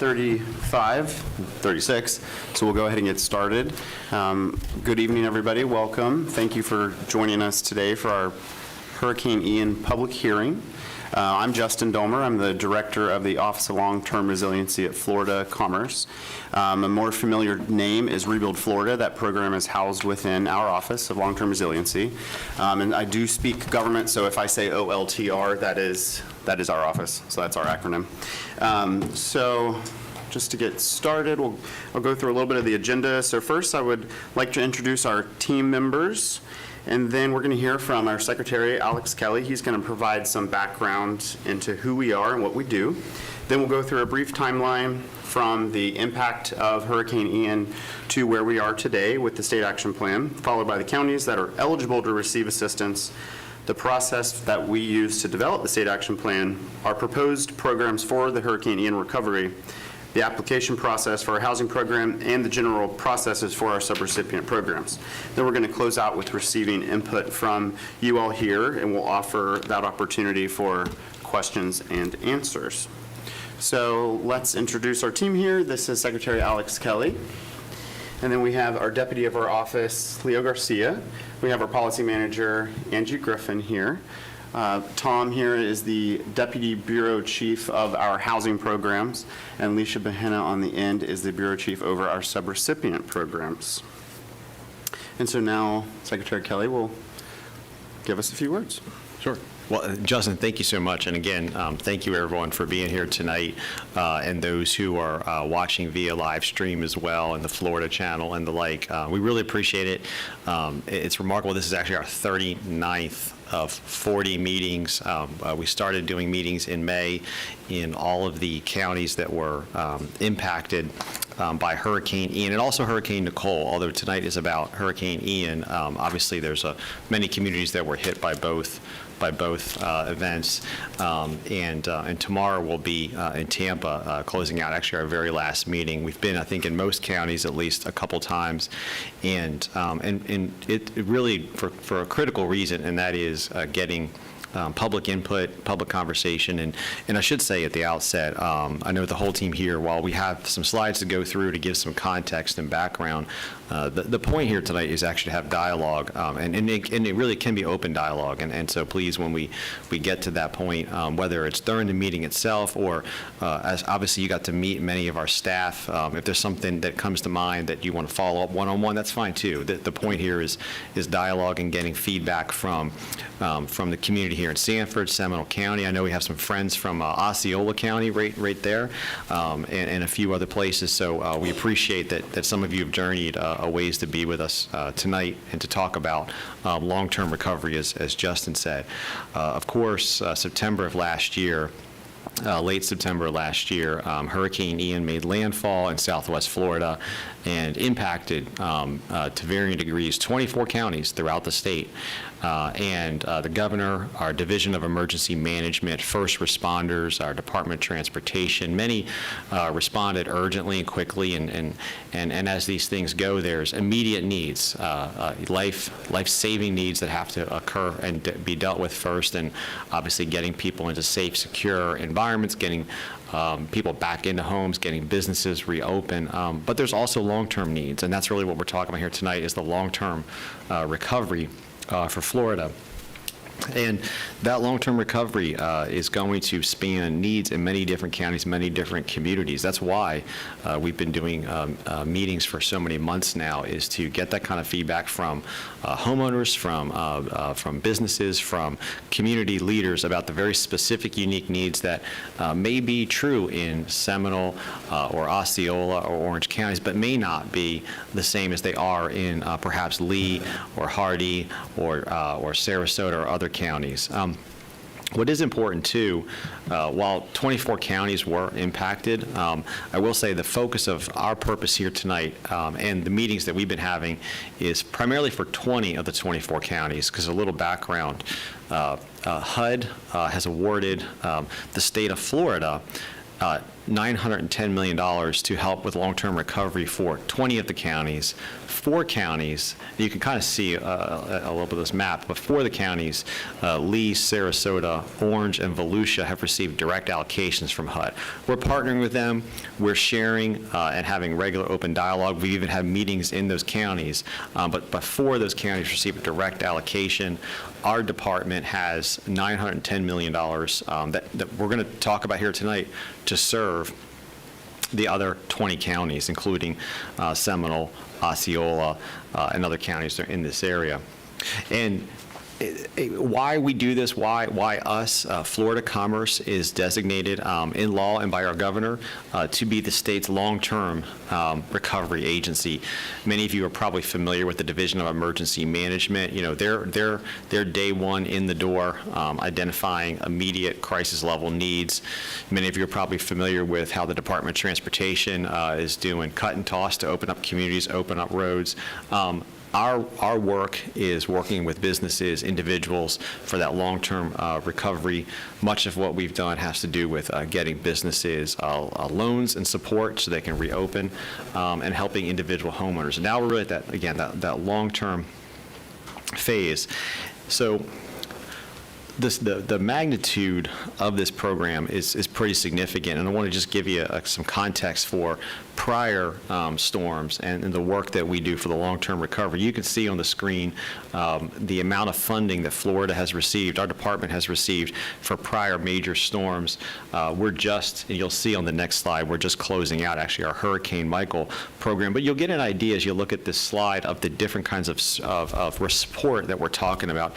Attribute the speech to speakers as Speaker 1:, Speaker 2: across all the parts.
Speaker 1: 35, 36, so we'll go ahead and get started. Good evening, everybody. Welcome. Thank you for joining us today for our Hurricane Ian public hearing. I'm Justin Domer. I'm the Director of the Office of Long-Term Resiliency at Florida Commerce. A more familiar name is Rebuild Florida. That program is housed within our Office of Long-Term Resiliency. And I do speak government, so if I say OLTR, that is our office, so that's our acronym. So just to get started, I'll go through a little bit of the agenda. So first, I would like to introduce our team members. And then we're going to hear from our Secretary, Alex Kelly. He's going to provide some background into who we are and what we do. Then we'll go through a brief timeline from the impact of Hurricane Ian to where we are today with the state action plan, followed by the counties that are eligible to receive assistance, the process that we use to develop the state action plan, our proposed programs for the Hurricane Ian recovery, the application process for our housing program, and the general processes for our subrecipient programs. Then we're going to close out with receiving input from you all here, and we'll offer that opportunity for questions and answers. So let's introduce our team here. This is Secretary Alex Kelly. And then we have our deputy of our office, Leo Garcia. We have our policy manager, Angie Griffin, here. Tom here is the Deputy Bureau Chief of our housing programs, and Alicia Bahena on the end is the Bureau Chief over our subrecipient programs. And so now Secretary Kelly will give us a few words.
Speaker 2: Sure. Well, Justin, thank you so much. And again, thank you everyone for being here tonight, and those who are watching via live stream as well, and the Florida channel and the like. We really appreciate it. It's remarkable. This is actually our 39th of 40 meetings. We started doing meetings in May in all of the counties that were impacted by Hurricane Ian and also Hurricane Nicole, although tonight is about Hurricane Ian. Obviously, there's many communities that were hit by both events, and tomorrow we'll be in Tampa closing out actually our very last meeting. We've been, I think, in most counties at least a couple times, and it really for a critical reason, and that is getting public input, public conversation, and I should say at the outset, I know the whole team here, while we have some slides to go through to give some context and background, the point here tonight is actually to have dialogue, and it really can be open dialogue, and so please, when we get to that point, whether it's during the meeting itself or as obviously you got to meet many of our staff, if there's something that comes to mind that you want to follow up one-on-one, that's fine too. The point here is dialogue and getting feedback from the community here in Sanford, Seminole County. I know we have some friends from Osceola County right there, and a few other places. So we appreciate that some of you have journeyed a ways to be with us tonight and to talk about long-term recovery, as Justin said. Of course, September of last year, late September last year, Hurricane Ian made landfall in Southwest Florida and impacted to varying degrees 24 counties throughout the state. And the governor, our Division of Emergency Management, first responders, our Department of Transportation, many responded urgently and quickly, and as these things go, there's immediate needs, life-saving needs that have to occur and be dealt with first, and obviously getting people into safe, secure environments, getting people back into homes, getting businesses reopened, but there's also long-term needs, and that's really what we're talking about here tonight, is the long-term recovery for Florida. And that long-term recovery is going to span needs in many different counties, many different communities. That's why we've been doing meetings for so many months now, is to get that kind of feedback from homeowners, from businesses, from community leaders about the very specific, unique needs that may be true in Seminole or Osceola or Orange counties, but may not be the same as they are in perhaps Lee or Hardy or Sarasota or other counties. What is important too, while 24 counties were impacted, I will say the focus of our purpose here tonight and the meetings that we've been having is primarily for 20 of the 24 counties, because a little background, HUD has awarded the state of Florida $910 million to help with long-term recovery for 20 of the counties. 4 counties, you can kind of see a little bit of this map, but 4 of the counties, Lee, Sarasota, Orange, and Volusia, have received direct allocations from HUD. We're partnering with them. We're sharing and having regular open dialogue. We even have meetings in those counties, but 4 of those counties received a direct allocation. Our department has $910 million that we're going to talk about here tonight to serve the other 20 counties, including Seminole, Osceola, and other counties that are in this area. And why we do this, why us, Florida Commerce is designated in law and by our governor to be the state's long-term recovery agency. Many of you are probably familiar with the Division of Emergency Management. You know, they're day one in the door, identifying immediate crisis level needs. Many of you are probably familiar with how the Department of Transportation is doing cut and toss to open up communities, open up roads. Our work is working with businesses, individuals for that long-term recovery. Much of what we've done has to do with getting businesses loans and support so they can reopen, and helping individual homeowners. And now we're really at that, again, that long-term phase. So the magnitude of this program is pretty significant, and I want to just give you some context for prior storms and the work that we do for the long-term recovery. You can see on the screen the amount of funding that Florida has received, our department has received for prior major storms. We're just, and you'll see on the next slide, we're just closing out actually our Hurricane Michael program, but you'll get an idea as you look at this slide of the different kinds of support that we're talking about.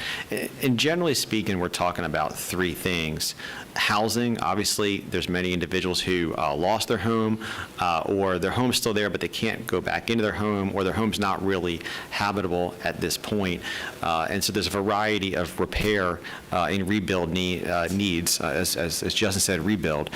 Speaker 2: And generally speaking, we're talking about 3 things. Housing, obviously, there's many individuals who lost their home, or their home's still there, but they can't go back into their home, or their home's not really habitable at this point. And so there's a variety of repair and rebuild needs, as Justin said, rebuild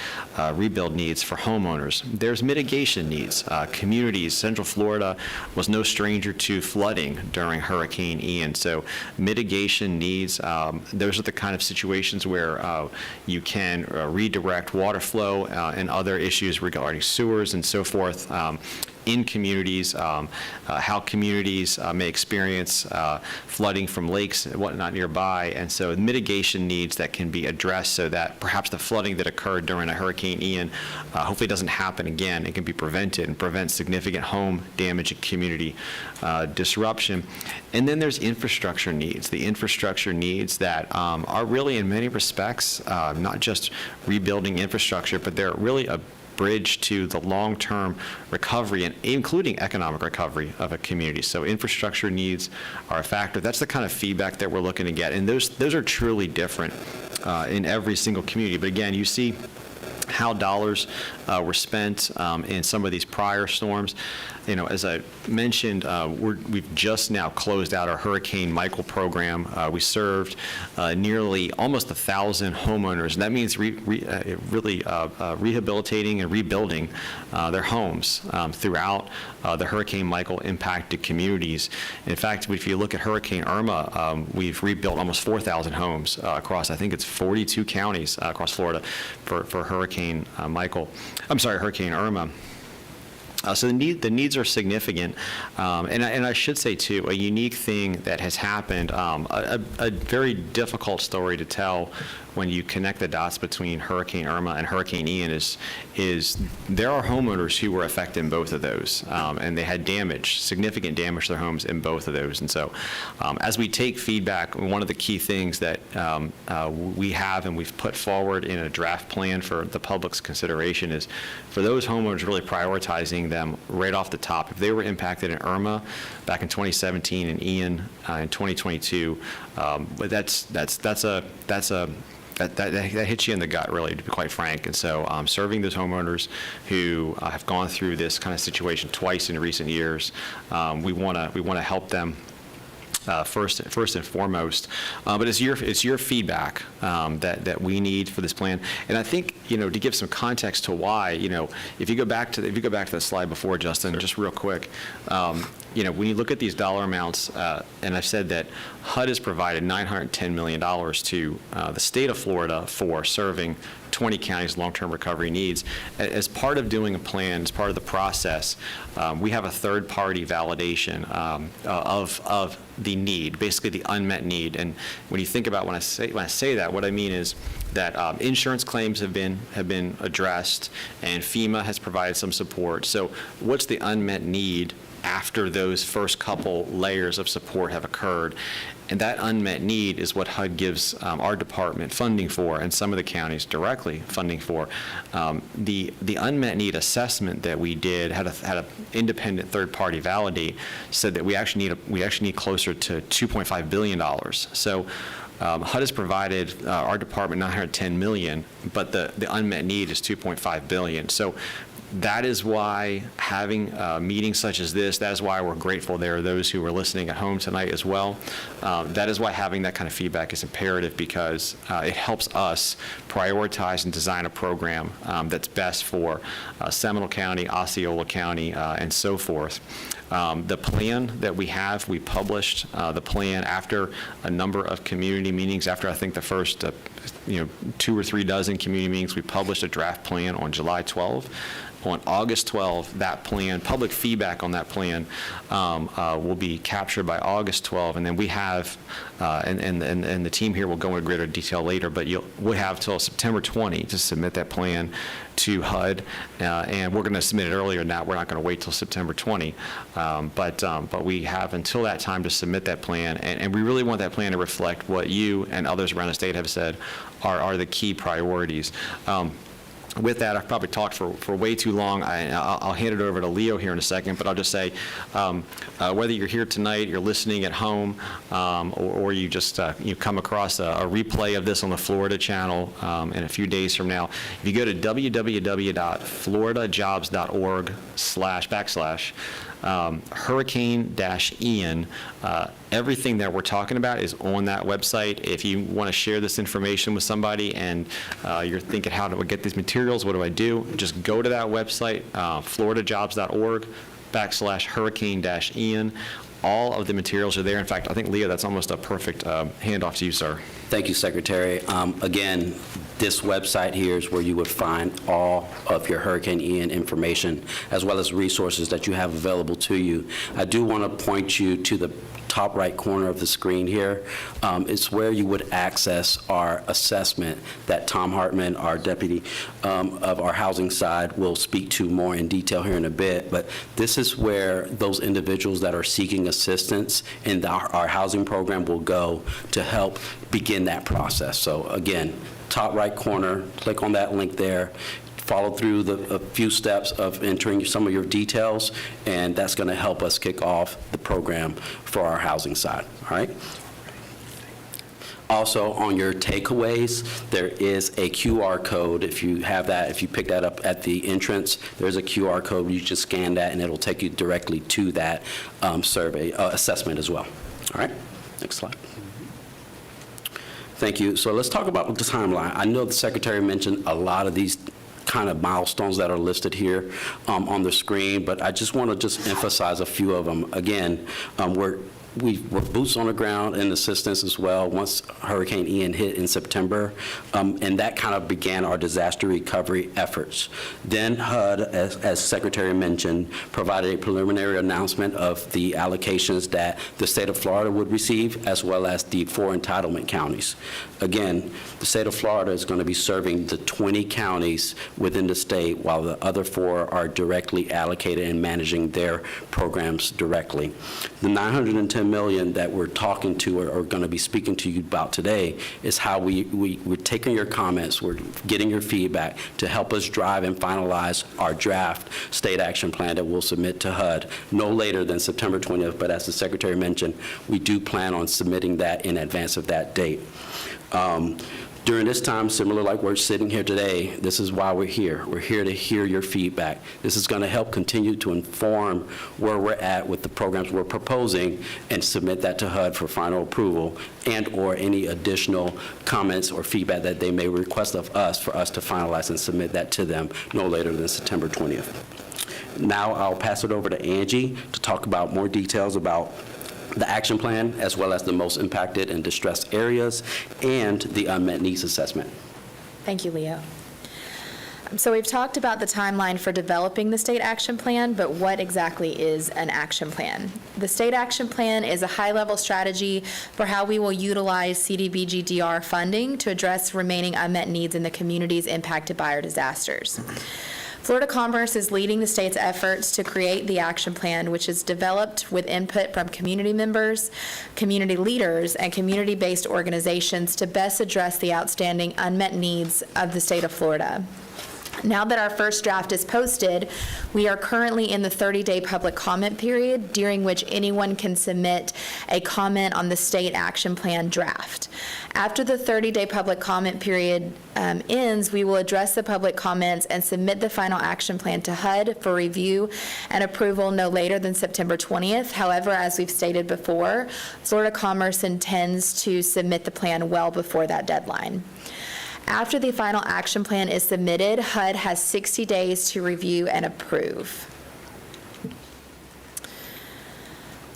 Speaker 2: needs for homeowners. There's mitigation needs. Communities, Central Florida was no stranger to flooding during Hurricane Ian. So mitigation needs, those are the kind of situations where you can redirect water flow and other issues regarding sewers and so forth in communities, how communities may experience flooding from lakes and whatnot nearby. And so mitigation needs that can be addressed so that perhaps the flooding that occurred during a Hurricane Ian hopefully doesn't happen again. It can be prevented and prevent significant home damage and community disruption. And then there's infrastructure needs. The infrastructure needs that are really in many respects not just rebuilding infrastructure, but they're really a bridge to the long-term recovery, and including economic recovery of a community. So infrastructure needs are a factor. That's the kind of feedback that we're looking to get, and those are truly different in every single community. But again, you see how dollars were spent in some of these prior storms. You know, as I mentioned, we've just now closed out our Hurricane Michael program. We served nearly almost 1,000 homeowners, and that means really rehabilitating and rebuilding their homes throughout the Hurricane Michael impacted communities. In fact, if you look at Hurricane Irma, we've rebuilt almost 4,000 homes across, I think it's 42 counties across Florida for Hurricane Hurricane Irma. So the needs are significant, and I should say too, a unique thing that has happened, a very difficult story to tell when you connect the dots between Hurricane Irma and Hurricane Ian is there are homeowners who were affected in both of those, and they had significant damage to their homes in both of those. And so as we take feedback, one of the key things that we have and we've put forward in a draft plan for the public's consideration is for those homeowners really prioritizing them right off the top. If they were impacted in Irma back in 2017 and Ian in 2022, but that hits you in the gut, really, to be quite frank. And so serving those homeowners who have gone through this kind of situation twice in recent years, we want to help them first and foremost. But it's your feedback that we need for this plan. And I think, to give some context to why, if you go back to the slide before, Justin, just real quick, when you look at these dollar amounts, and I've said that HUD has provided $910 million to the state of Florida for serving 20 counties' long-term recovery needs. As part of doing a plan, as part of the process, we have a third-party validation of the need, basically the unmet need. And when you think about when I say that, what I mean is that insurance claims have been addressed, and FEMA has provided some support. So what's the unmet need after those first couple layers of support have occurred? And that unmet need is what HUD gives our department funding for, and some of the counties directly funding for. The unmet need assessment that we did had an independent third party validate, said that we actually need closer to $2.5 billion. So HUD has provided our department $910 million, but the unmet need is $2.5 billion. So that is why having meetings such as this, that is why we're grateful there are those who are listening at home tonight as well. That is why having that kind of feedback is imperative, because it helps us prioritize and design a program that's best for Seminole County, Osceola County, and so forth. The plan that we have, we published the plan after a number of community meetings. After I think the first 2 or 3 dozen community meetings, we published a draft plan on July 12. On August 12, that plan, public feedback on that plan will be captured by August 12, and then we have, and the team here will go into greater detail later, but we'll have till September 20 to submit that plan to HUD, and we're going to submit it earlier than that. We're not going to wait till September 20, but we have until that time to submit that plan, and we really want that plan to reflect what you and others around the state have said are the key priorities. With that, I've probably talked for way too long. I'll hand it over to Leo here in a second, but I'll just say, whether you're here tonight, you're listening at home, or you just you come across a replay of this on the Florida channel in a few days from now, if you go to www.floridajobs.org// Hurricane-Ian, everything that we're talking about is on that website. If you want to share this information with somebody and you're thinking, how do I get these materials, what do I do? Just go to that website, floridajobs.org/Hurricane-Ian. All of the materials are there. In fact, I think, Leo, that's almost a perfect handoff to you, sir.
Speaker 3: Thank you, Secretary. Again, this website here is where you would find all of your Hurricane Ian information, as well as resources that you have available to you. I do want to point you to the top right corner of the screen here. It's where you would access our assessment that Tom Hartman, our deputy of our housing side, will speak to more in detail here in a bit. But this is where those individuals that are seeking assistance in our housing program will go to help begin that process. So again, top right corner, click on that link there. Follow through a few steps of entering some of your details, and that's going to help us kick off the program for our housing side, all right? Also, on your takeaways, there is a QR code. If you have that, if you pick that up at the entrance, there's a QR code. You just scan that, and it'll take you directly to that survey assessment as well. All right, next slide. Thank you. So let's talk about the timeline. I know the Secretary mentioned a lot of these kind of milestones that are listed here on the screen, but I just want to just emphasize a few of them. Again, we're boots on the ground in assistance as well once Hurricane Ian hit in September, and that kind of began our disaster recovery efforts. Then HUD, as Secretary mentioned, provided a preliminary announcement of the allocations that the state of Florida would receive, as well as the 4 entitlement counties. Again, the state of Florida is going to be serving the 20 counties within the state, while the other 4 are directly allocated and managing their programs directly. The $910 million that we're talking to or going to be speaking to you about today is how we're taking your comments, we're getting your feedback to help us drive and finalize our draft state action plan that we'll submit to HUD no later than September 20th, but as the Secretary mentioned, we do plan on submitting that in advance of that date. During this time, similar like we're sitting here today, this is why we're here. We're here to hear your feedback. This is going to help continue to inform where we're at with the programs we're proposing and submit that to HUD for final approval and or any additional comments or feedback that they may request of us for us to finalize and submit that to them no later than September 20th. Now I'll pass it over to Angie to talk about more details about the action plan, as well as the most impacted and distressed areas, and the unmet needs assessment.
Speaker 4: Thank you, Leo. So we've talked about the timeline for developing the state action plan, but what exactly is an action plan? The state action plan is a high-level strategy for how we will utilize CDBG-DR funding to address remaining unmet needs in the communities impacted by our disasters. Florida Commerce is leading the state's efforts to create the action plan, which is developed with input from community members, community leaders, and community-based organizations to best address the outstanding unmet needs of the state of Florida. Now that our first draft is posted, we are currently in the 30-day public comment period, during which anyone can submit a comment on the state action plan draft. After the 30-day public comment period ends, we will address the public comments and submit the final action plan to HUD for review and approval no later than September 20th. However, as we've stated before, Florida Commerce intends to submit the plan well before that deadline. After the final action plan is submitted, HUD has 60 days to review and approve.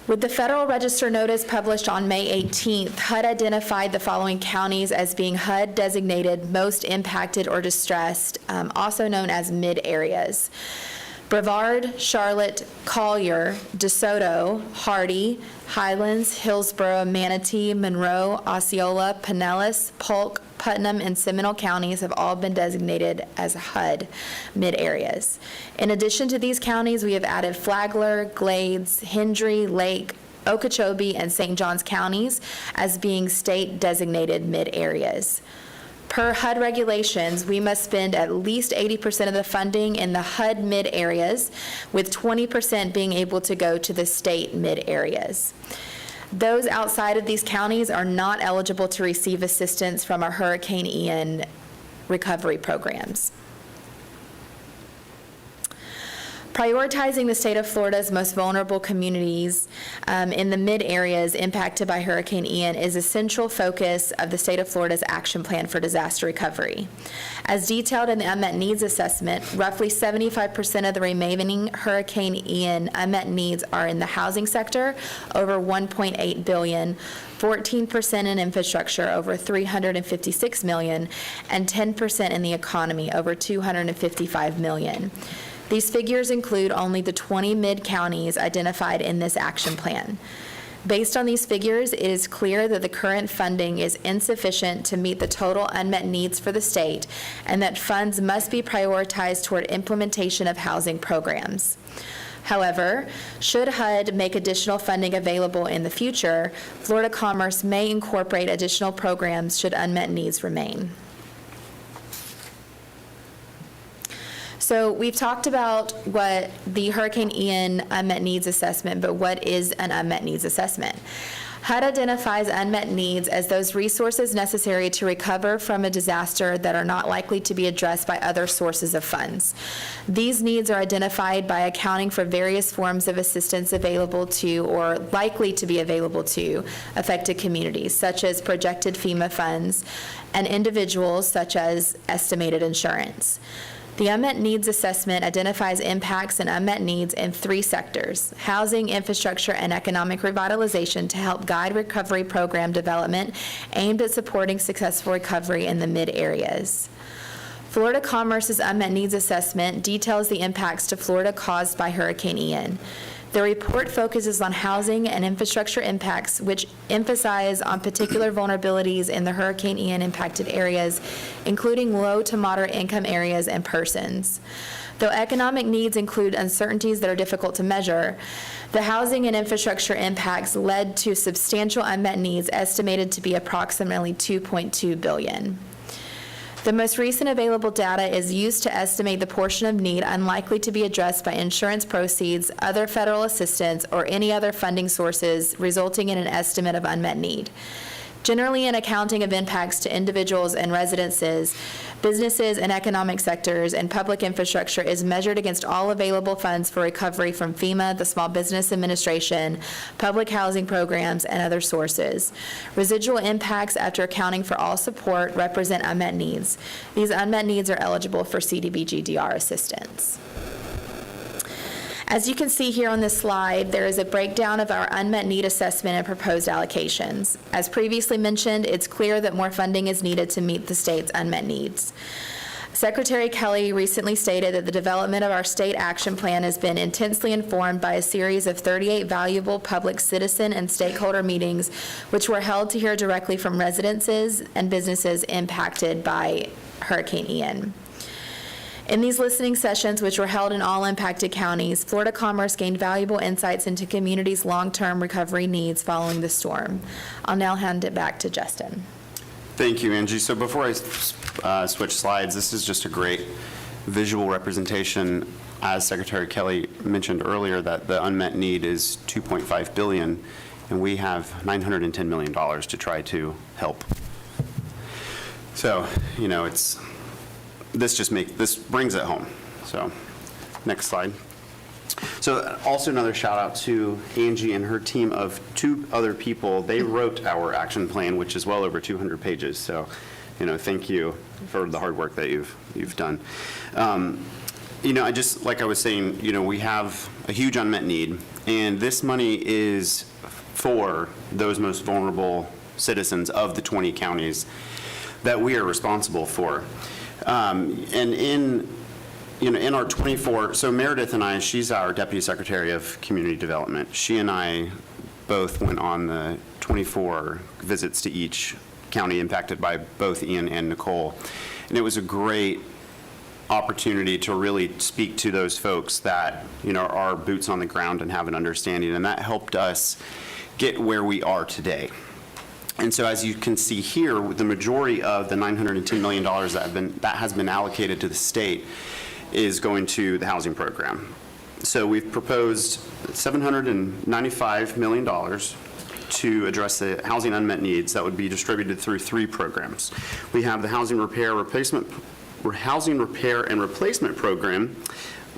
Speaker 4: With the Federal Register notice published on May 18th, HUD identified the following counties as being HUD designated most impacted or distressed, also known as mid areas. Brevard, Charlotte, Collier, DeSoto, Hardy, Highlands, Hillsborough, Manatee, Monroe, Osceola, Pinellas, Polk, Putnam, and Seminole counties have all been designated as HUD mid-areas. In addition to these counties, we have added Flagler, Glades, Hendry, Lake, Okeechobee, and St. Johns counties as being state-designated mid-areas. Per HUD regulations, we must spend at least 80% of the funding in the HUD mid-areas, with 20% being able to go to the state mid-areas. Those outside of these counties are not eligible to receive assistance from our Hurricane Ian recovery programs. Prioritizing the state of Florida's most vulnerable communities in the mid-areas impacted by Hurricane Ian is a central focus of the state of Florida's action plan for disaster recovery. As detailed in the unmet needs assessment, roughly 75% of the remaining Hurricane Ian unmet needs are in the housing sector, over $1.8 billion, 14% in infrastructure, over $356 million, and 10% in the economy, over $255 million. These figures include only the 20 mid-counties identified in this action plan. Based on these figures, it is clear that the current funding is insufficient to meet the total unmet needs for the state, and that funds must be prioritized toward implementation of housing programs. However, should HUD make additional funding available in the future, Florida Commerce may incorporate additional programs should unmet needs remain. So we've talked about what the Hurricane Ian unmet needs assessment, but what is an unmet needs assessment? HUD identifies unmet needs as those resources necessary to recover from a disaster that are not likely to be addressed by other sources of funds. These needs are identified by accounting for various forms of assistance available to or likely to be available to affected communities, such as projected FEMA funds, and individuals, such as estimated insurance. The unmet needs assessment identifies impacts and unmet needs in three sectors: housing, infrastructure, and economic revitalization, to help guide recovery program development aimed at supporting successful recovery in the mid-areas. Florida Commerce's unmet needs assessment details the impacts to Florida caused by Hurricane Ian. The report focuses on housing and infrastructure impacts, which emphasize on particular vulnerabilities in the Hurricane Ian impacted areas, including low to moderate income areas and persons. Though economic needs include uncertainties that are difficult to measure, the housing and infrastructure impacts led to substantial unmet needs estimated to be approximately $2.2 billion. The most recent available data is used to estimate the portion of need unlikely to be addressed by insurance proceeds, other federal assistance, or any other funding sources, resulting in an estimate of unmet need. Generally, in accounting of impacts to individuals and residences, businesses and economic sectors, and public infrastructure is measured against all available funds for recovery from FEMA, the Small Business Administration, public housing programs, and other sources. Residual impacts, after accounting for all support, represent unmet needs. These unmet needs are eligible for CDBG-DR assistance. As you can see here on this slide, there is a breakdown of our unmet need assessment and proposed allocations. As previously mentioned, it's clear that more funding is needed to meet the state's unmet needs. Secretary Kelly recently stated that the development of our state action plan has been intensely informed by a series of 38 valuable public citizen and stakeholder meetings, which were held to hear directly from residences and businesses impacted by Hurricane Ian. In these listening sessions, which were held in all impacted counties, Florida Commerce gained valuable insights into communities' long-term recovery needs following the storm. I'll now hand it back to Justin.
Speaker 1: Thank you, Angie. So before I switch slides, this is just a great visual representation, as Secretary Kelly mentioned earlier, that the unmet need is $2.5 billion, and we have $910 million to try to help. So, you know, this brings it home. So, next slide. So also another shout out to Angie and her team of 2 other people. They wrote our action plan, which is well over 200 pages. So, you know, thank you for the hard work that you've done. You know, like I was saying, you know, we have a huge unmet need, and this money is for those most vulnerable citizens of the 20 counties that we are responsible for. And in our 24, so Meredith and I, she's our Deputy Secretary of Community Development. She and I both went on the 24 visits to each county impacted by both Ian and Nicole. And it was a great opportunity to really speak to those folks that, you know, are boots on the ground and have an understanding. And that helped us get where we are today. And so as you can see here, the majority of the $910 million that has been allocated to the state is going to the housing program. So we've proposed $795 million to address the housing unmet needs that would be distributed through 3 programs. We have the housing repair and replacement program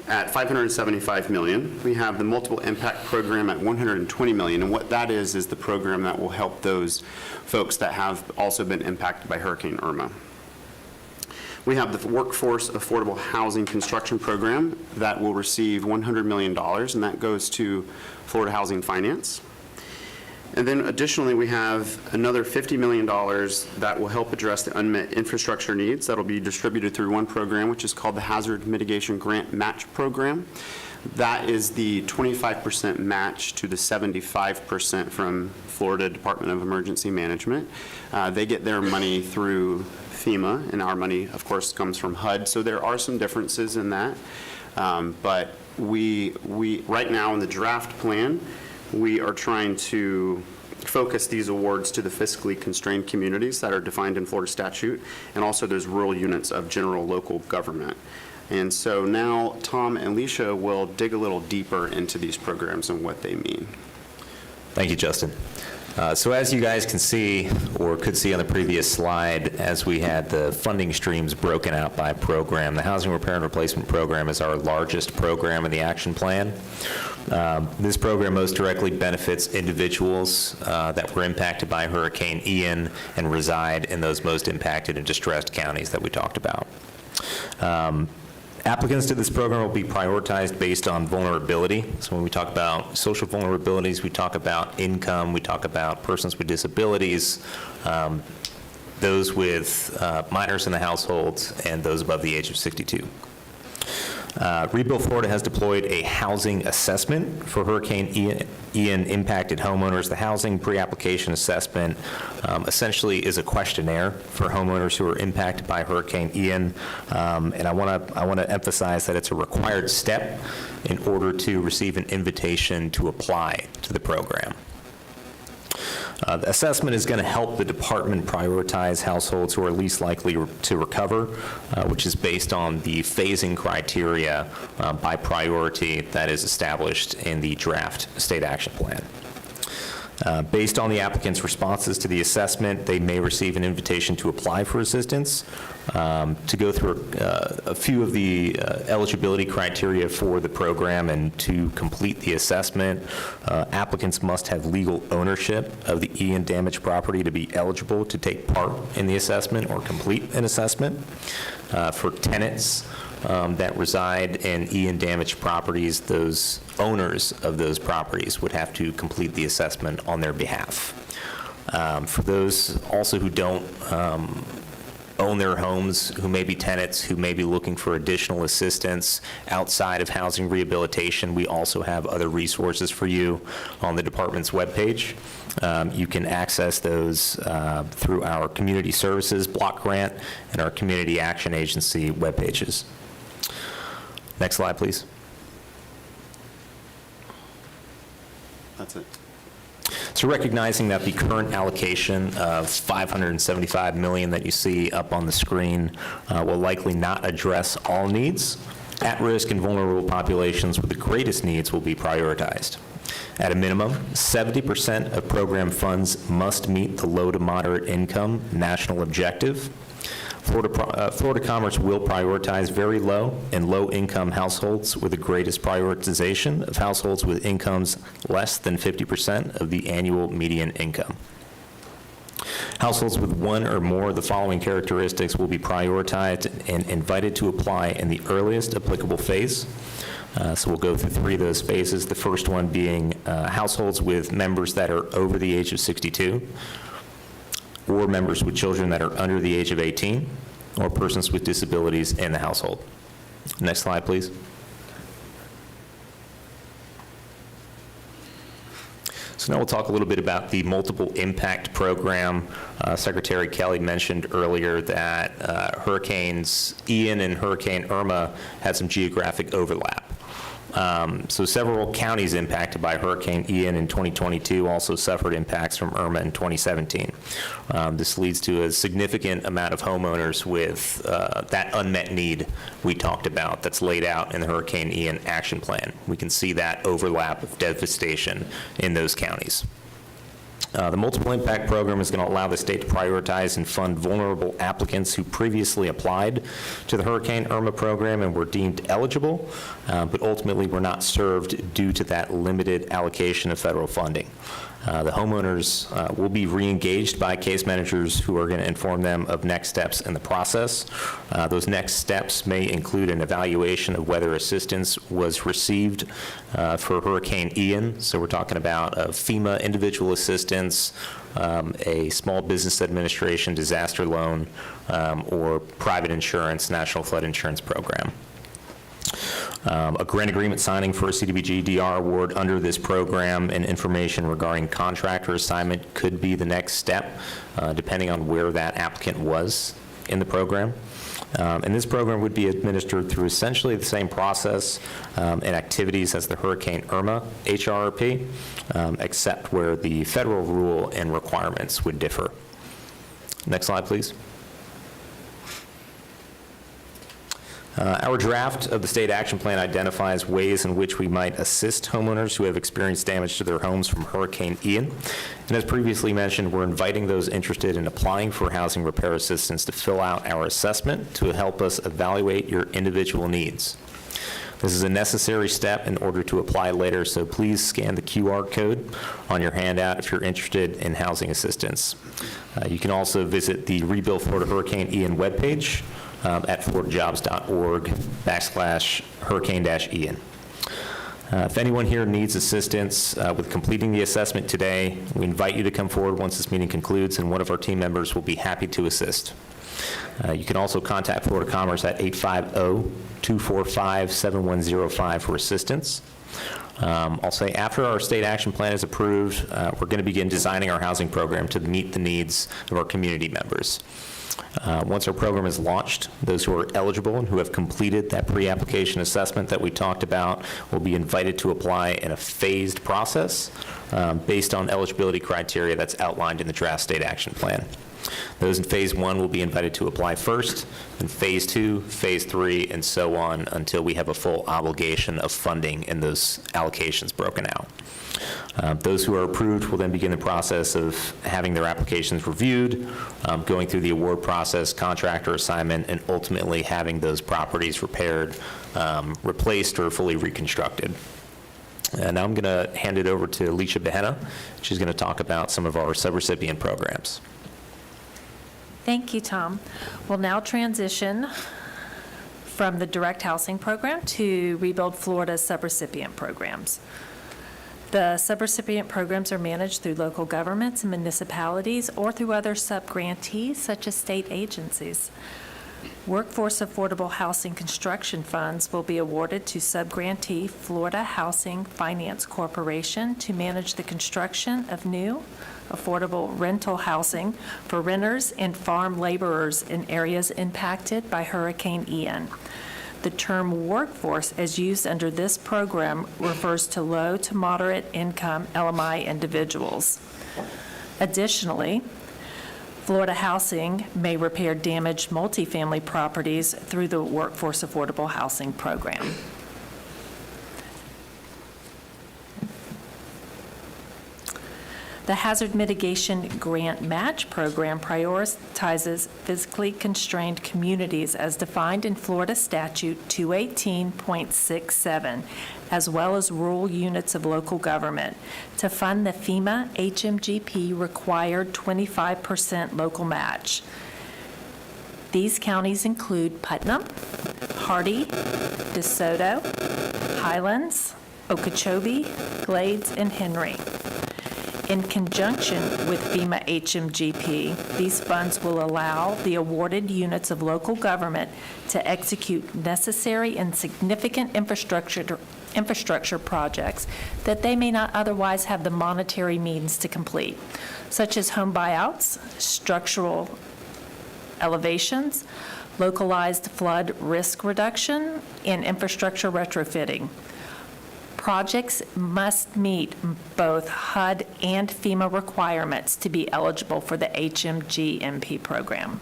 Speaker 1: at $575 million. We have the multiple impact program at $120 million, and what that is the program that will help those folks that have also been impacted by Hurricane Irma. We have the Workforce Affordable Housing Construction Program that will receive $100 million, and that goes to Florida Housing Finance. And then additionally, we have another $50 million that will help address the unmet infrastructure needs that will be distributed through one program, which is called the Hazard Mitigation Grant Match Program. That is the 25% match to the 75% from Florida Department of Emergency Management. They get their money through FEMA, and our money, of course, comes from HUD. So there are some differences in that. But we right now in the draft plan, we are trying to focus these awards to the fiscally constrained communities that are defined in Florida statute, and also those rural units of general local government. And so now Tom and Leisha will dig a little deeper into these programs and what they mean.
Speaker 5: Thank you, Justin. So as you guys can see, or could see on the previous slide, as we had the funding streams broken out by program, the Housing Repair and Replacement Program is our largest program in the action plan. This program most directly benefits individuals that were impacted by Hurricane Ian and reside in those most impacted and distressed counties that we talked about. Applicants to this program will be prioritized based on vulnerability. So when we talk about social vulnerabilities, we talk about income, we talk about persons with disabilities, those with minors in the households, and those above the age of 62. Rebuild Florida has deployed a housing assessment for Hurricane Ian impacted homeowners. The housing pre-application assessment essentially is a questionnaire for homeowners who are impacted by Hurricane Ian, and I want to emphasize that it's a required step in order to receive an invitation to apply to the program. The assessment is going to help the department prioritize households who are least likely to recover, which is based on the phasing criteria by priority that is established in the draft state action plan. Based on the applicant's responses to the assessment, they may receive an invitation to apply for assistance. To go through a few of the eligibility criteria for the program and to complete the assessment, applicants must have legal ownership of the Ian damaged property to be eligible to take part in the assessment or complete an assessment. For tenants, that reside in Ian-damaged properties, those owners of those properties would have to complete the assessment on their behalf. For those also who don't own their homes, who may be tenants, who may be looking for additional assistance outside of housing rehabilitation, we also have other resources for you on the department's webpage. You can access those through our Community Services Block Grant and our Community Action Agency webpages. Next slide, please.
Speaker 1: That's it.
Speaker 5: So recognizing that the current allocation of $575 million that you see up on the screen will likely not address all needs, at-risk and vulnerable populations with the greatest needs will be prioritized. At a minimum, 70% of program funds must meet the low to moderate income national objective. Florida Commerce will prioritize very low and low-income households with the greatest prioritization of households with incomes less than 50% of the annual median income. Households with one or more of the following characteristics will be prioritized and invited to apply in the earliest applicable phase. So we'll go through three of those phases, the first one being households with members that are over the age of 62, or members with children that are under the age of 18, or persons with disabilities in the household. Next slide, please. So now we'll talk a little bit about the multiple impact program. Secretary Kelly mentioned earlier that Hurricanes Ian and Hurricane Irma had some geographic overlap. So several counties impacted by Hurricane Ian in 2022 also suffered impacts from Irma in 2017. This leads to a significant amount of homeowners with that unmet need we talked about that's laid out in the Hurricane Ian action plan. We can see that overlap of devastation in those counties. The multiple impact program is going to allow the state to prioritize and fund vulnerable applicants who previously applied to the Hurricane Irma program and were deemed eligible, but ultimately were not served due to that limited allocation of federal funding. The homeowners will be re-engaged by case managers who are going to inform them of next steps in the process. Those next steps may include an evaluation of whether assistance was received for Hurricane Ian. So we're talking about FEMA individual assistance, a Small Business Administration disaster loan, or private insurance, National Flood Insurance Program. A grant agreement signing for a CDBG DR award under this program and information regarding contractor assignment could be the next step, depending on where that applicant was in the program. And this program would be administered through essentially the same process and activities as the Hurricane Irma HRRP, except where the federal rule and requirements would differ. Next slide, please. Our draft of the state action plan identifies ways in which we might assist homeowners who have experienced damage to their homes from Hurricane Ian. And as previously mentioned, we're inviting those interested in applying for housing repair assistance to fill out our assessment to help us evaluate your individual needs. This is a necessary step in order to apply later, so please scan the QR code on your handout if you're interested in housing assistance. You can also visit the Rebuild Florida Hurricane Ian webpage at floridajobs.org/hurricane-Ian. If anyone here needs assistance with completing the assessment today, we invite you to come forward once this meeting concludes, and one of our team members will be happy to assist. You can also contact Florida Commerce at 850-245-7105 for assistance. I'll say after our state action plan is approved, we're going to begin designing our housing program to meet the needs of our community members. Once our program is launched, those who are eligible and who have completed that pre-application assessment that we talked about will be invited to apply in a phased process based on eligibility criteria that's outlined in the draft state action plan. Those in phase 1 will be invited to apply first, and phase 2, phase 3, and so on until we have a full obligation of funding and those allocations broken out. Those who are approved will then begin the process of having their applications reviewed, going through the award process, contractor assignment, and ultimately having those properties repaired, replaced, or fully reconstructed. And now I'm going to hand it over to Alicia Behenna. She's going to talk about some of our subrecipient programs.
Speaker 6: from the Direct Housing Program to Rebuild Florida's subrecipient programs. The subrecipient programs are managed through local governments and municipalities or through other subgrantees such as state agencies. Workforce Affordable Housing Construction Funds will be awarded to subgrantee Florida Housing Finance Corporation to manage the construction of new, affordable rental housing for renters and farm laborers in areas impacted by Hurricane Ian. The term workforce as used under this program refers to low to moderate income LMI individuals. Additionally, Florida Housing may repair damaged multifamily properties through the Workforce Affordable Housing Program. The Hazard Mitigation Grant Match Program prioritizes physically constrained communities as defined in Florida Statute 218.67, as well as rural units of local government, to fund the FEMA HMGP required 25% local match. These counties include Putnam, Hardy, DeSoto, Highlands, Okeechobee, Glades, and Henry. In conjunction with FEMA HMGP, these funds will allow the awarded units of local government to execute necessary and significant infrastructure projects that they may not otherwise have the monetary means to complete, such as home buyouts, structural elevations, localized flood risk reduction, and infrastructure retrofitting. Projects must meet both HUD and FEMA requirements to be eligible for the HMGMP program.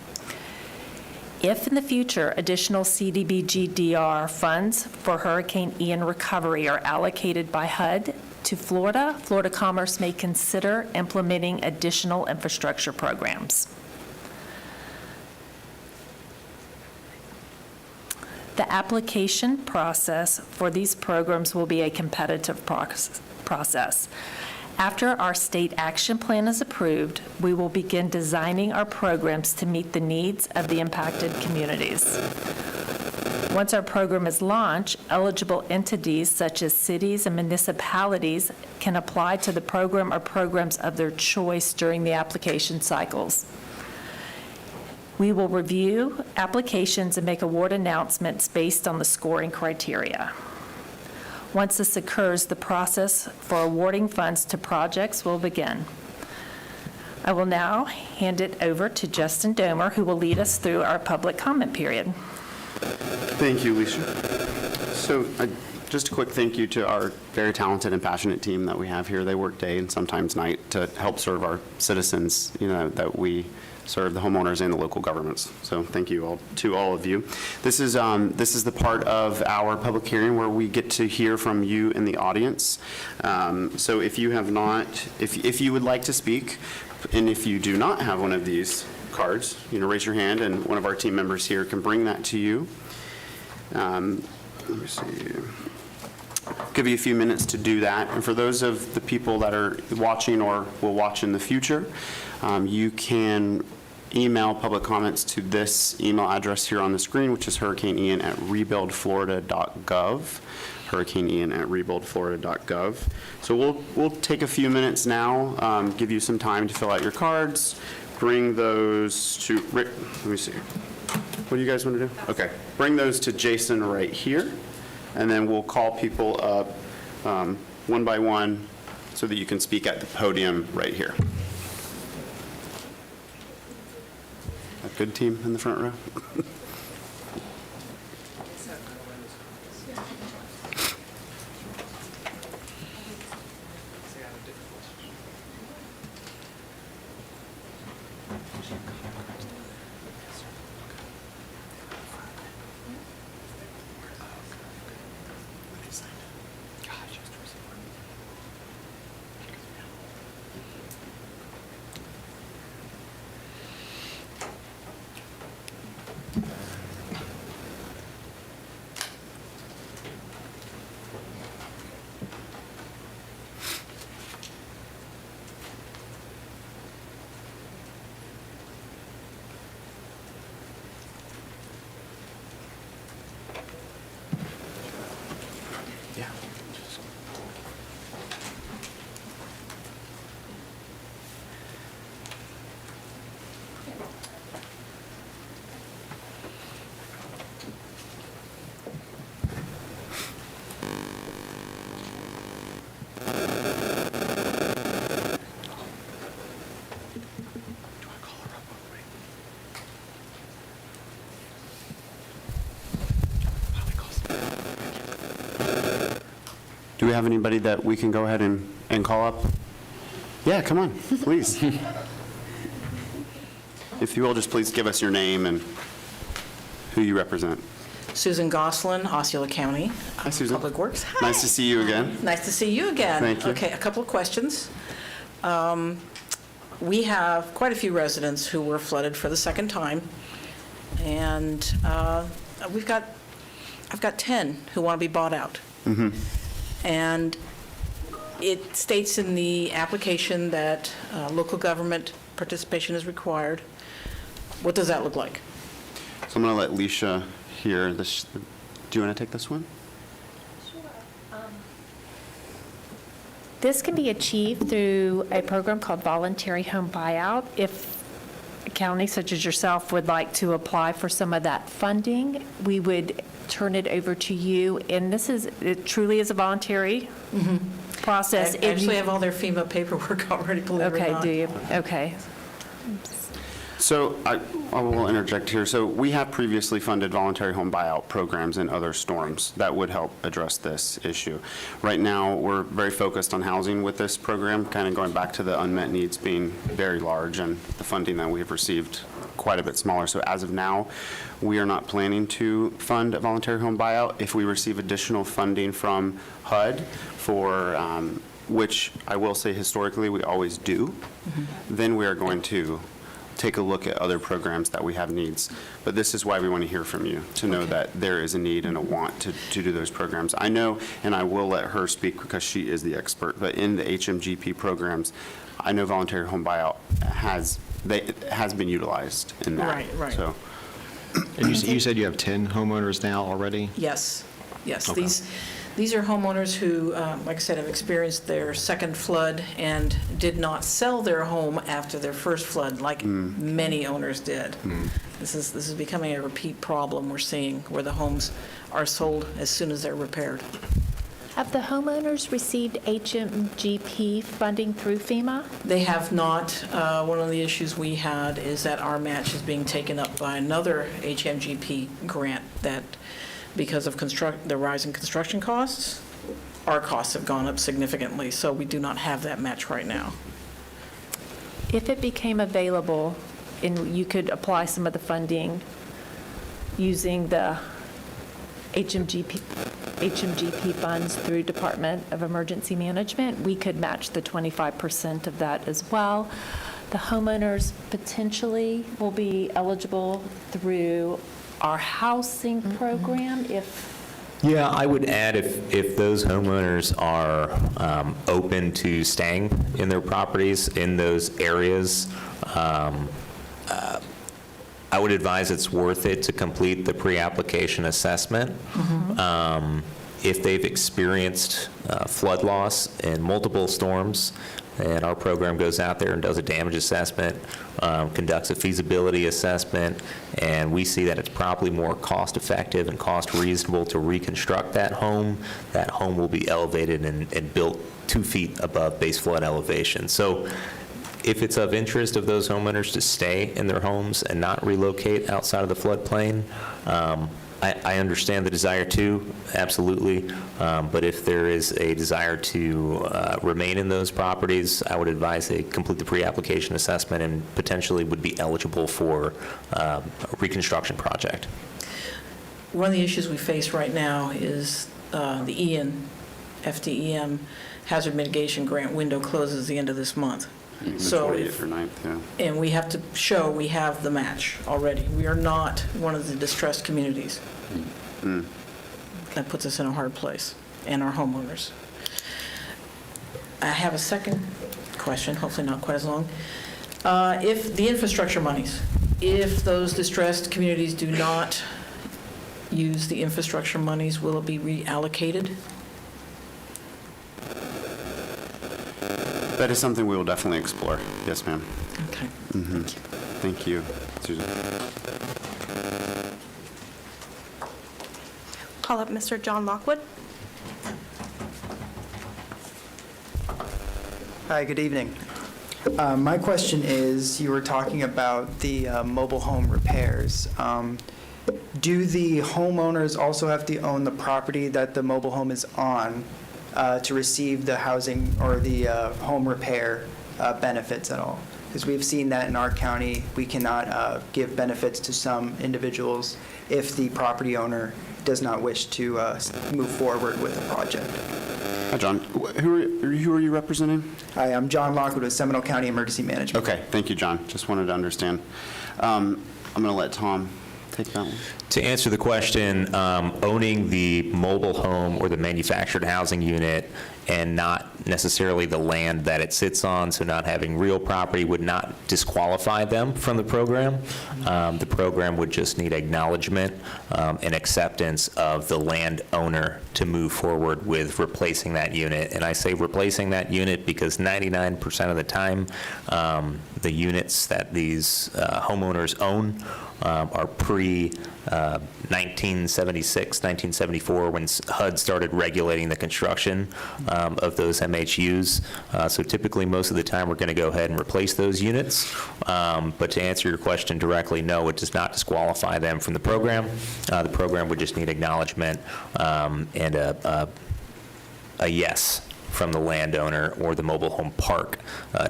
Speaker 6: If in the future additional CDBG-DR funds for Hurricane Ian recovery are allocated by HUD to Florida, Florida Commerce may consider implementing additional infrastructure programs. The application process for these programs will be a competitive process. After our state action plan is approved, we will begin designing our programs to meet the needs of the impacted communities. Once our program is launched, eligible entities such as cities and municipalities can apply to the program or programs of their choice during the application cycles. We will review applications and make award announcements based on the scoring criteria. Once this occurs, the process for awarding funds to projects will begin. I will now hand it over to Justin Domer, who will lead us through our public comment period.
Speaker 1: Thank you, Alicia. So just a quick thank you to our very talented and passionate team that we have here. They work day and sometimes night to help serve our citizens, that we serve, the homeowners and the local governments. So thank you all to all of you. This is the part of our public hearing where we get to hear from you in the audience. So if you have not, if you would like to speak, and if you do not have one of these cards, raise your hand and one of our team members here can bring that to you. Let me see. Give you a few minutes to do that. And for those of the people that are watching or will watch in the future, you can email public comments to this email address here on the screen, which is hurricaneian@rebuildflorida.gov. hurricaneian@rebuildflorida.gov. So we'll take a few minutes now, give you some time to fill out your cards, bring those to Rick. Let me see. What do you guys want to do? Okay. Bring those to Jason right here, and then we'll call people up one by one so that you can speak at the podium right here. A good team in the front row. we have anybody that we can go ahead and call up? Yeah, come on, please. If you will, just please give us your name and who you represent.
Speaker 7: Susan Goslin, Osceola County.
Speaker 1: Hi, Susan.
Speaker 7: Public Works.
Speaker 1: Nice to see you again.
Speaker 7: Nice to see you again.
Speaker 1: Thank you.
Speaker 7: Okay, a couple of questions. We have quite a few residents who were flooded for the second time, and I've got 10 who want to be bought out. And it states in the application that local government participation is required. What does that look like?
Speaker 1: So I'm going to let Leisha hear this. Do you want to take this one?
Speaker 6: This can be achieved through a program called Voluntary Home Buyout. If a county such as yourself would like to apply for some of that funding, we would turn it over to you. And it truly is a voluntary process.
Speaker 7: I actually have all their FEMA paperwork already, believe it or
Speaker 6: Okay,
Speaker 7: not.
Speaker 6: do you? Okay.
Speaker 1: So I will interject here. So we have previously funded voluntary home buyout programs in other storms that would help address this issue. Right now, we're very focused on housing with this program, kind of going back to the unmet needs being very large and the funding that we have received quite a bit smaller. So as of now, we are not planning to fund a voluntary home buyout. If we receive additional funding from HUD for, which I will say historically we always do, then we are going to take a look at other programs that we have needs. But this is why we want to hear from you, to know that there is a need and a want to do those programs. I know, and I will let her speak because she is the expert, but in the HMGP programs, I know voluntary home buyout has been utilized in that.
Speaker 7: Right.
Speaker 1: So,
Speaker 2: And you said you have 10 homeowners now already?
Speaker 7: Yes.
Speaker 2: Okay.
Speaker 7: These are homeowners who, like I said, have experienced their second flood and did not sell their home after their first flood, like many owners did. This is becoming a repeat problem we're seeing, where the homes are sold as soon as they're repaired.
Speaker 6: Have the homeowners received HMGP funding through FEMA?
Speaker 7: They have not. One of the issues we had is that our match is being taken up by another HMGP grant that, because of the rise in construction costs, our costs have gone up significantly, so we do not have that match right now.
Speaker 6: If it became available and you could apply some of the funding using the HMGP funds through Department of Emergency Management, we could match the 25% of that as well. The homeowners potentially will be eligible through our housing program if,
Speaker 5: Yeah, I would add if those homeowners are open to staying in their properties in those areas, I would advise it's worth it to complete the pre-application assessment. If they've experienced flood loss in multiple storms, and our program goes out there and does a damage assessment, conducts a feasibility assessment, and we see that it's probably more cost-effective and cost-reasonable to reconstruct that home will be elevated and built 2 feet above base flood elevation. So if it's of interest of those homeowners to stay in their homes and not relocate outside of the floodplain, I understand the desire to, absolutely, but if there is a desire to remain in those properties, I would advise they complete the pre-application assessment and potentially would be eligible for a reconstruction project.
Speaker 7: One of the issues we face right now is the Ian, FDEM hazard mitigation grant window closes the end of this month.
Speaker 1: the
Speaker 7: So
Speaker 1: 28th
Speaker 7: if-
Speaker 1: or 9th, yeah.
Speaker 7: And we have to show we have the match already. We are not one of the distressed communities. That puts us in a hard place, and our homeowners. I have a second question, hopefully not quite as long. If the infrastructure monies, if those distressed communities do not use the infrastructure monies, will it be reallocated?
Speaker 1: That is something we will definitely explore. Yes, ma'am.
Speaker 7: Okay.
Speaker 1: Thank you, Susan.
Speaker 8: Call up Mr. John Lockwood.
Speaker 9: Hi, good evening. My question is, you were talking about the mobile home repairs. Do the homeowners also have to own the property that the mobile home is on to receive the housing or the home repair benefits at all? Because we've seen that in our county, we cannot give benefits to some individuals if the property owner does not wish to move forward with the project.
Speaker 1: Hi, John. Who are you representing?
Speaker 9: Hi, I'm John Lockwood with Seminole County Emergency Management.
Speaker 1: Okay, thank you, John. Just wanted to understand. I'm going to let Tom take that one.
Speaker 5: To answer the question, owning the mobile home or the manufactured housing unit and not necessarily the land that it sits on, so not having real property, would not disqualify them from the program. The program would just need acknowledgement and acceptance of the landowner to move forward with replacing that unit. And I say replacing that unit because 99% of the time, the units that these homeowners own are pre-1976, 1974, when HUD started regulating the construction of those MHUs. So typically, most of the time, we're going to go ahead and replace those units. But to answer your question directly, no, it does not disqualify them from the program. The program would just need acknowledgement and a yes from the landowner or the mobile home park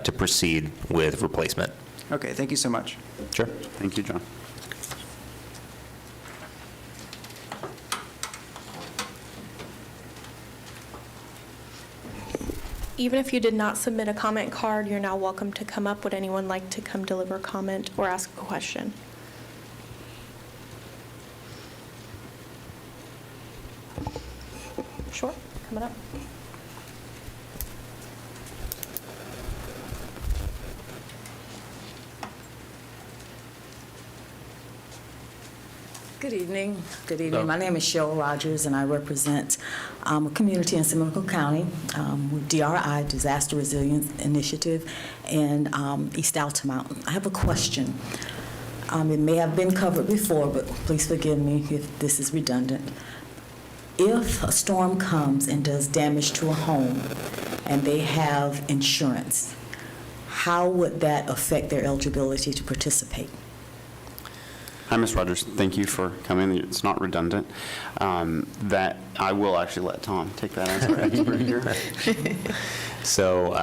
Speaker 5: to proceed with replacement.
Speaker 9: Okay, thank you so much.
Speaker 1: Sure. Thank you, John.
Speaker 8: Even if you did not submit a comment card, you're now welcome to come up. Would anyone like to come deliver a comment or ask a question? Sure, coming up.
Speaker 10: Good evening. Good evening.
Speaker 1: Hello.
Speaker 10: My name is Cheryl Rogers, and I represent a community in Seminole County with DRI, Disaster Resilience Initiative, in East Altamonte. I have a question. It may have been covered before, but please forgive me if this is redundant. If a storm comes and does damage to a home and they have insurance, how would that affect their eligibility to participate?
Speaker 1: Hi, Ms. Rogers. Thank you for coming. It's not redundant. That I will actually let Tom take that as our expert here.
Speaker 5: So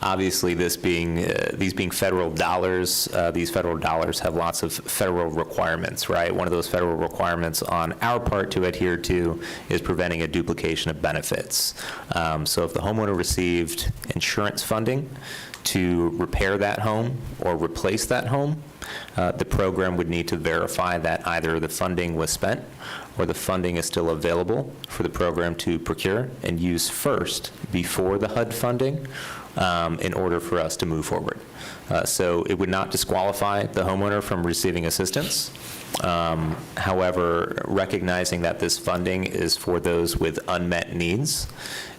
Speaker 5: obviously, these being federal dollars, these federal dollars have lots of federal requirements, right? One of those federal requirements on our part to adhere to is preventing a duplication of benefits. So if the homeowner received insurance funding to repair that home or replace that home, the program would need to verify that either the funding was spent or the funding is still available for the program to procure and use first before the HUD funding in order for us to move forward. So it would not disqualify the homeowner from receiving assistance. However, recognizing that this funding is for those with unmet needs,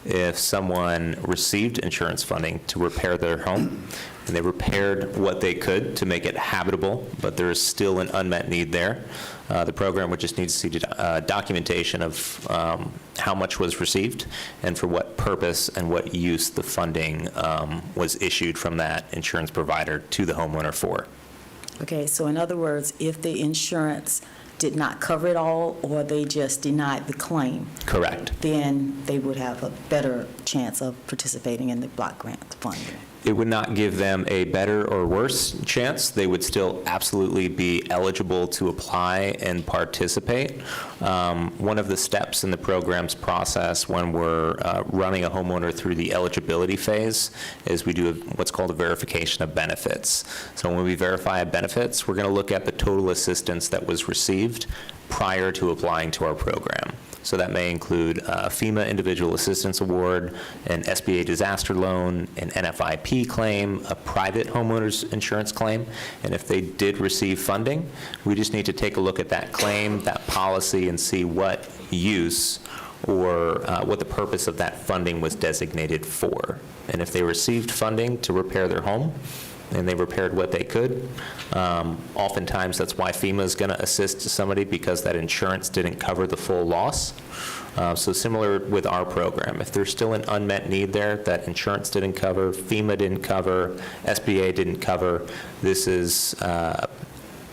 Speaker 5: if someone received insurance funding to repair their home and they repaired what they could to make it habitable, but there is still an unmet need there, the program would just need to see documentation of how much was received and for what purpose and what use the funding was issued from that insurance provider to the homeowner for.
Speaker 10: Okay, so in other words, if the insurance did not cover it all or they just denied the claim,
Speaker 5: Correct.
Speaker 10: then they would have a better chance of participating in the block grant funding.
Speaker 5: It would not give them a better or worse chance. They would still absolutely be eligible to apply and participate. One of the steps in the program's process when we're running a homeowner through the eligibility phase is we do what's called a verification of benefits. So when we verify benefits, we're going to look at the total assistance that was received prior to applying to our program. So that may include a FEMA Individual Assistance Award, an SBA disaster loan, an NFIP claim, a private homeowner's insurance claim. And if they did receive funding, we just need to take a look at that claim, that policy, and see what use or what the purpose of that funding was designated for. And if they received funding to repair their home, and they repaired what they could. Oftentimes, that's why FEMA is going to assist somebody, because that insurance didn't cover the full loss. So similar with our program, if there's still an unmet need there that insurance didn't cover, FEMA didn't cover, SBA didn't cover, this is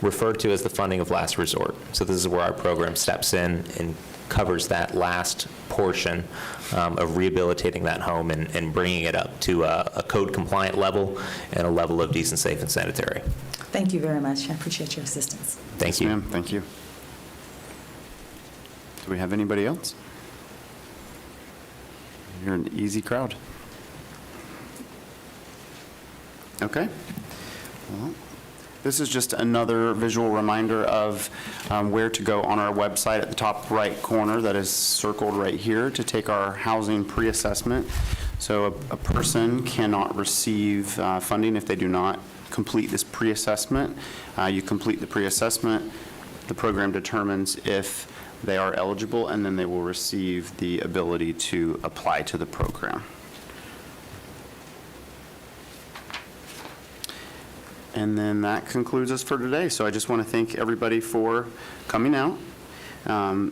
Speaker 5: referred to as the funding of last resort. So this is where our program steps in and covers that last portion of rehabilitating that home and bringing it up to a code-compliant level and a level of decent, safe, and sanitary.
Speaker 10: Thank you very much. I appreciate your assistance.
Speaker 5: Thank
Speaker 1: Yes,
Speaker 5: you.
Speaker 1: ma'am. Thank you. Do we have anybody else? You're an easy crowd. Okay. Well, this is just another visual reminder of where to go on our website at the top right corner that is circled right here to take our housing pre-assessment. So a person cannot receive funding if they do not complete this pre-assessment. You complete the pre-assessment, the program determines if they are eligible, and then they will receive the ability to apply to the program. And then that concludes us for today. So I just want to thank everybody for coming out.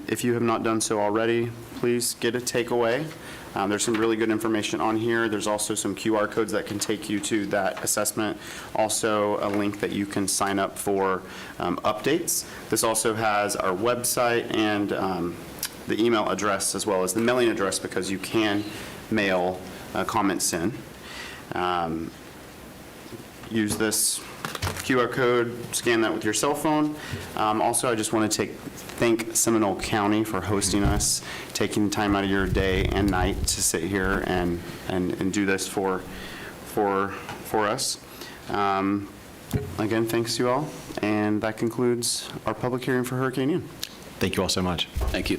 Speaker 1: If you have not done so already, please get a takeaway. There's some really good information on here. There's also some QR codes that can take you to that assessment. Also, a link that you can sign up for updates. This also has our website and the email address as well as the mailing address, because you can mail comments in. Use this QR code, scan that with your cell phone. Also, I just want to thank Seminole County for hosting us, taking time out of your day and night to sit here and do this for us. Again, thanks to you all, and that concludes our public hearing for Hurricane Ian.
Speaker 2: Thank you all so much.
Speaker 3: Thank you.